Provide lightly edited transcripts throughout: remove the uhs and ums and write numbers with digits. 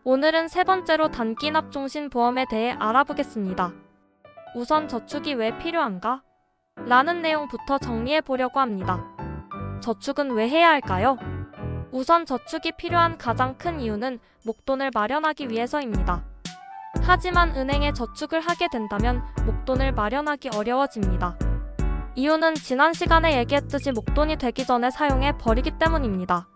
오늘은 세 번째로 단기납종신보험에 대해 알아보겠습니다. 우선 저축이 왜 필요한가? 라는 내용부터 정리해 보려고 합니다. 저축은 왜 해야 할까요? 우선 저축이 필요한 가장 큰 이유는 목돈을 마련하기 위해서입니다. 하지만 은행에 저축을 하게 된다면 목돈을 마련하기 어려워집니다. 이유는 지난 시간에 얘기했듯이 목돈이 되기 전에 사용해 버리기 때문입니다.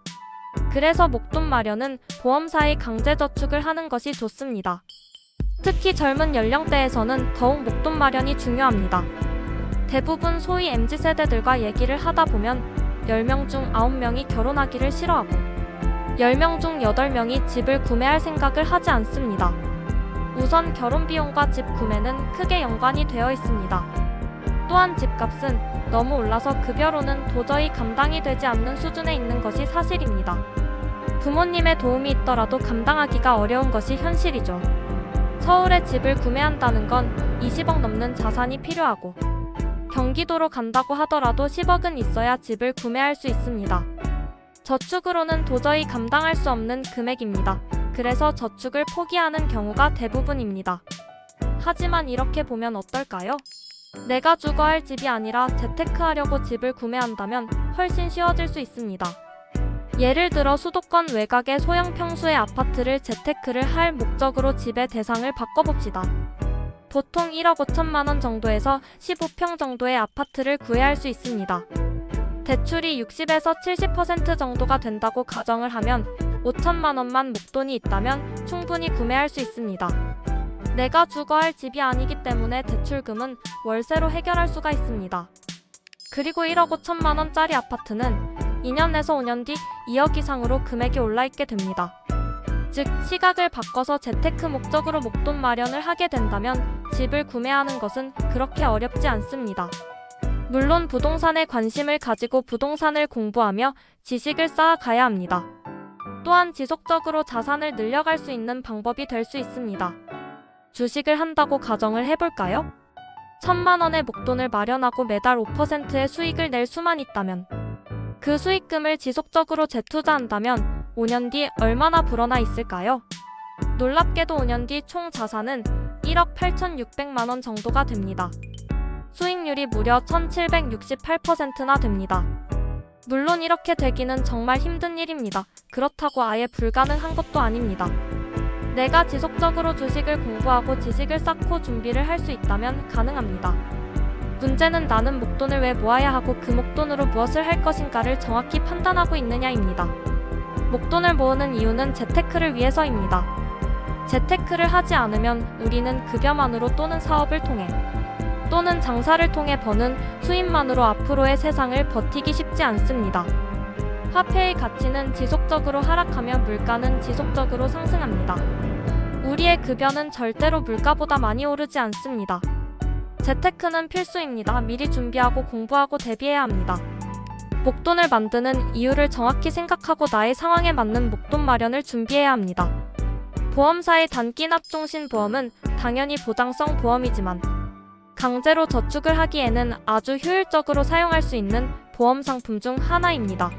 그래서 목돈 마련은 보험사의 강제저축을 하는 것이 좋습니다. 특히 젊은 연령대에서는 더욱 목돈 마련이 중요합니다. 대부분 소위 MZ세대들과 얘기를 하다 보면 10명 중 9명이 결혼하기를 싫어하고 10명 중 8명이 집을 구매할 생각을 하지 않습니다. 우선 결혼비용과 집 구매는 크게 연관이 되어 있습니다. 또한 집값은 너무 올라서 급여로는 도저히 감당이 되지 않는 수준에 있는 것이 사실입니다. 부모님의 도움이 있더라도 감당하기가 어려운 것이 현실이죠. 서울에 집을 구매한다는 건 20억 넘는 자산이 필요하고 경기도로 간다고 하더라도 10억은 있어야 집을 구매할 수 있습니다. 저축으로는 도저히 감당할 수 없는 금액입니다. 그래서 저축을 포기하는 경우가 대부분입니다. 하지만 이렇게 보면 어떨까요? 내가 주거할 집이 아니라 재테크하려고 집을 구매한다면 훨씬 쉬워질 수 있습니다. 예를 들어 수도권 외곽의 소형 평수의 아파트를 재테크를 할 목적으로 집의 대상을 바꿔봅시다. 보통 1억 5천만 원 정도에서 15평 정도의 아파트를 구해야 할 수 있습니다. 대출이 60에서 70% 정도가 된다고 가정을 하면 5천만 원만 목돈이 있다면 충분히 구매할 수 있습니다. 내가 주거할 집이 아니기 때문에 대출금은 월세로 해결할 수가 있습니다. 그리고 1억 5천만 원짜리 아파트는 2년에서 5년 뒤 2억 이상으로 금액이 올라있게 됩니다. 즉, 시각을 바꿔서 재테크 목적으로 목돈 마련을 하게 된다면 집을 구매하는 것은 그렇게 어렵지 않습니다. 물론 부동산에 관심을 가지고 부동산을 공부하며 지식을 쌓아가야 합니다. 또한 지속적으로 자산을 늘려갈 수 있는 방법이 될 수 있습니다. 주식을 한다고 가정을 해볼까요? 1,000만 원의 목돈을 마련하고 매달 5%의 수익을 낼 수만 있다면 그 수익금을 지속적으로 재투자한다면 5년 뒤 얼마나 불어나 있을까요? 놀랍게도 5년 뒤 총 자산은 1억 8,600만 원 정도가 됩니다. 수익률이 무려 1,768%나 됩니다. 물론 이렇게 되기는 정말 힘든 일입니다. 그렇다고 아예 불가능한 것도 아닙니다. 내가 지속적으로 주식을 공부하고 지식을 쌓고 준비를 할 수 있다면 가능합니다. 문제는 나는 목돈을 왜 모아야 하고 그 목돈으로 무엇을 할 것인가를 정확히 판단하고 있느냐입니다. 목돈을 모으는 이유는 재테크를 위해서입니다. 재테크를 하지 않으면 우리는 급여만으로 또는 사업을 통해 또는 장사를 통해 버는 수입만으로 앞으로의 세상을 버티기 쉽지 않습니다. 화폐의 가치는 지속적으로 하락하며 물가는 지속적으로 상승합니다. 우리의 급여는 절대로 물가보다 많이 오르지 않습니다. 재테크는 필수입니다. 미리 준비하고 공부하고 대비해야 합니다. 목돈을 만드는 이유를 정확히 생각하고 나의 상황에 맞는 목돈 마련을 준비해야 합니다. 보험사의 단기납종신보험은 당연히 보장성 보험이지만 강제로 저축을 하기에는 아주 효율적으로 사용할 수 있는 보험 상품 중 하나입니다.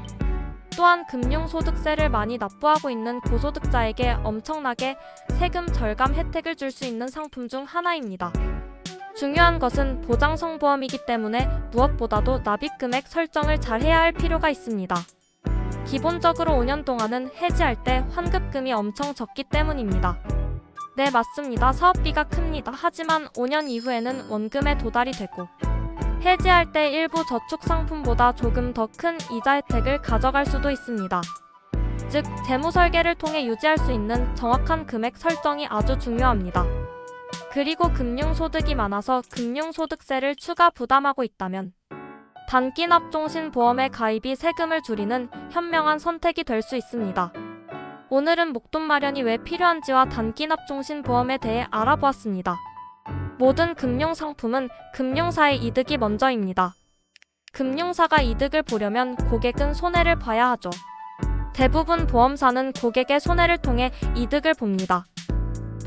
또한 금융소득세를 많이 납부하고 있는 고소득자에게 엄청나게 세금 절감 혜택을 줄 수 있는 상품 중 하나입니다. 중요한 것은 보장성 보험이기 때문에 무엇보다도 납입금액 설정을 잘 해야 할 필요가 있습니다. 기본적으로 5년 동안은 해지할 때 환급금이 엄청 적기 때문입니다. 네, 맞습니다. 사업비가 큽니다. 하지만 5년 이후에는 원금에 도달이 되고 해지할 때 일부 저축 상품보다 조금 더 큰 이자 혜택을 가져갈 수도 있습니다. 즉, 재무 설계를 통해 유지할 수 있는 정확한 금액 설정이 아주 중요합니다. 그리고 금융소득이 많아서 금융소득세를 추가 부담하고 있다면 단기납종신보험의 가입이 세금을 줄이는 현명한 선택이 될 수 있습니다. 오늘은 목돈 마련이 왜 필요한지와 단기납종신보험에 대해 알아보았습니다. 모든 금융상품은 금융사의 이득이 먼저입니다. 금융사가 이득을 보려면 고객은 손해를 봐야 하죠. 대부분 보험사는 고객의 손해를 통해 이득을 봅니다.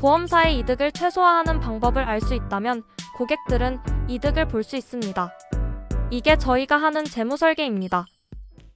보험사의 이득을 최소화하는 방법을 알 수 있다면 고객들은 이득을 볼 수 있습니다. 이게 저희가 하는 재무설계입니다.